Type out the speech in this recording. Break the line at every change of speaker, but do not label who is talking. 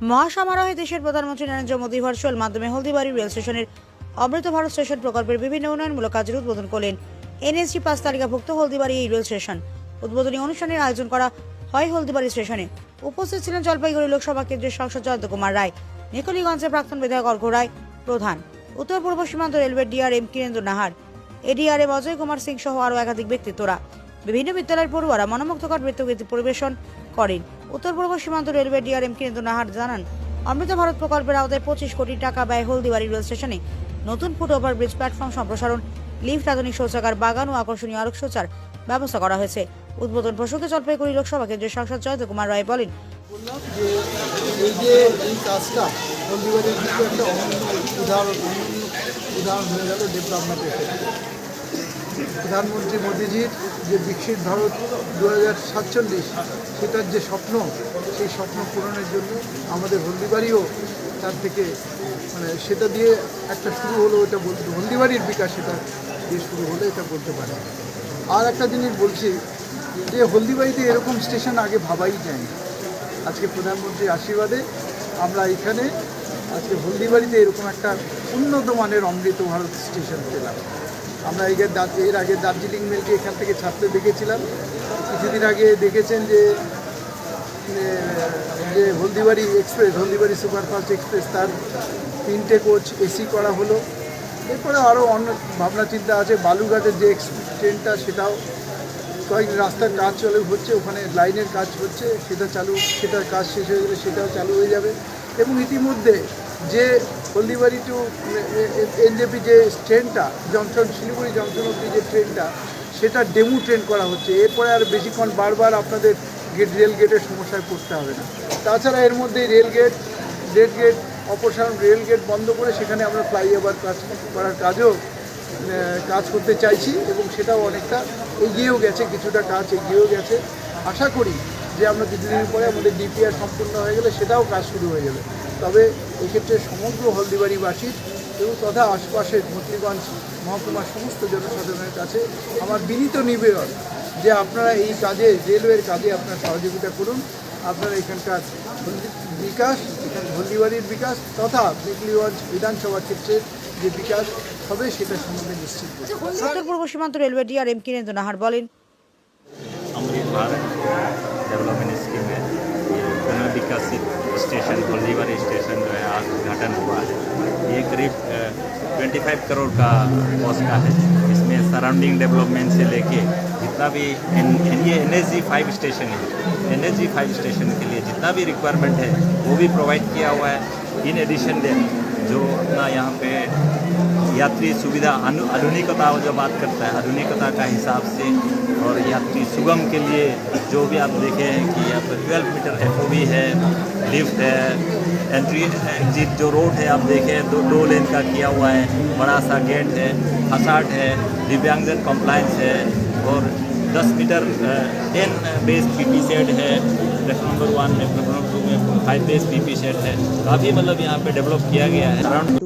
মহাসমারোহে দেশের প্রধানমন্ত্রী নরেন্দ্র মোদী ভার্চুয়াল মাধ্যমে হলদিবাড়ি রেল স্টেশনের অমৃত ভারত স্টেশন প্রকল্পের বিভিন্ন উন্নয়নমূলক কাজের উদ্বোধন করলেন। এনএসজি পাস তালিকাভুক্ত হলদিবাড়ি এই রেল স্টেশন উদ্বোধনী অনুষ্ঠানের আয়োজন করা হয় হলদিবাড়ি স্টেশনে। উপস্থিত ছিলেন জলপাইগুড়ি লোকসভা কেন্দ্রের সাংসদ জয়ন্ত কুমার রায়, নিকলিগঞ্জের প্রাক্তন বিধায়ক অর্ঘ্য রায় প্রধান, উত্তর পূর্ব সীমান্ত railway DRM Kirendra Nahar, ADRM Ajay Kumar Singh সহ আরও একাধিক ব্যক্তিত্বরা। বিভিন্ন বিদ্যালয়ের পড়ুয়ারা মনোমুগ্ধকর নৃত্যগীতি পরিবেশন করেন। উত্তর পূর্ব সীমান্ত রেলওয়ে ডিআরএম কিরেন্দ্র নাহার জানান, অমৃত ভারত প্রকল্পের আওতায় 25 কোটি টাকা ব্যয় হলদিবাড়ি রেল স্টেশনে নতুন ফুট ওভারব্রিজ, প্ল্যাটফর্ম সম্প্রসারণ, লিফট, আধুনিক শৌচাগার, বাগান ও আকর্ষণীয় আলোকসজ্জার ব্যবস্থা করা হয়েছে। উদ্বোধন প্রসঙ্গে জলপাইগুড়ি লোকসভা কেন্দ্রের সাংসদ জয়ন্ত কুমার রায় বলেন,
এই কাজটা হলদিবাড়ির কিন্তু একটা উদাহরণ হয়ে গেল ডেভেলপমেন্টের ক্ষেত্রে। প্রধানমন্ত্রী মোদীজির যে বিকশিত ভারত 2047 সেটার যে স্বপ্ন, সেই স্বপ্ন পূরণের জন্য আমাদের হলদিবাড়িও তার থেকে সেটা দিয়ে একটা শুরু হলো, এটা বলতে হলদিবাড়ির বিকাশ সেটা দিয়ে শুরু হলো, এটা বলতে পারে। আর একটা জিনিস বলছি যে হলদিবাড়িতে এরকম স্টেশন আগে ভাবাই যায়নি। আজকে প্রধানমন্ত্রীর আশীর্বাদে আমরা এখানে আজকে হলদিবাড়িতে এরকম একটা উন্নত মানের অমৃত ভারত স্টেশন পেলাম। আমরা এর আগে দার্জিলিং মেলকে এখান থেকে ছাড়তে দেখেছিলাম। কিছুদিন আগে দেখেছেন যে Haldibari express, Haldibari superfast express, তার 3টে কোচ এসি করা হলো। এরপরে আরও অন্য ভাবনা চিন্তা আছে। বালুঘাটের যে ট্রেনটা, সেটাও কয়েক রাস্তার কাজ হচ্ছে, ওখানে লাইনের কাজ হচ্ছে, সেটার কাজ শেষ হয়ে গেলে সেটাও চালু হয়ে যাবে। এবং ইতিমধ্যে যে হলদিবাড়ি টু এনজেপি যে ট্রেনটা, জংশন শিলিগুড়ি জংশন অব্দি যে ট্রেনটা, সেটা ডেমু ট্রেন করা হচ্ছে। এরপরে আর বেশিক্ষণ বারবার আপনাদের রেল গেটের সমস্যায় পড়তে হবে না। তাছাড়া এর মধ্যে রেল গেট অপসারণ, রেল গেট বন্ধ করে সেখানে আমরা ফ্লাইওভার করার কাজ করতে চাইছি এবং সেটাও অনেকটা এগিয়েও গেছে, কিছুটা কাজ এগিয়েও গেছে। আশা করি যে আমরা কিছুদিনের পরে আমাদের ডিপিআর সম্পূর্ণ হয়ে গেলে সেটাও কাজ শুরু হয়ে যাবে। তবে এক্ষেত্রে সমগ্র হলদিবাড়িবাসীর এবং তথা আশপাশের মতিগঞ্জ মহকুমার সমস্ত জনসাধারণের কাছে আমার বিনীত নিবেদন যে আপনারা এই কাজে, রেলওয়ের কাজে আপনারা সহযোগিতা করুন। আপনারা এখানকার বিকাশ, হলদিবাড়ির বিকাশ তথা নিকলিগঞ্জ বিধানসভা ক্ষেত্রের যে বিকাশ হবে সেটা সম্বন্ধে নিশ্চিত।
উত্তর পূর্ব সীমান্ত রেলওয়ে ডিআরএম কিরেন্দ্র নাহার বলেন,
अमृत भारत डेवलपमेंट स्कीम है। ये पुनर्विकसित स्टेशन हल्दीबाड़ी स्टेशन जो है आज उद्घाटन हुआ है। ये करीब 25 करोड़ का कॉस्ट का है। इसमें सराउंडिंग डेवलपमेंट से लेके जितना भी ये NSG 5 स्टेशन है, NSG 5 स्टेशन के लिए जितना भी रिक्वायरमेंट है वो भी प्रोवाइड किया हुआ है। इन एडिशन जो अपना यहाँ पे यात्री सुविधा आधुनिकता जो बात करता है, आधुनिकता का हिसाब से और यात्री सुगम के लिए जो भी आप देखें कि यहाँ पर 12 मीटर FOV है, लिफ्ट है, एंट्री एग्जिट जो रोड है आप देखें दो लेन का किया हुआ है, बड़ा सा गेट है, फसाड है, दिव्यांगजन कॉम्प्लायंस है और 10 मीटर 10 बेस PP सेट है। प्लेटफॉर्म नंबर 1 में, प्लेटफॉर्म 2 में 5 बेस PP सेट है। काफ़ी मतलब यहाँ पे डेवलप किया गया है। अराउंड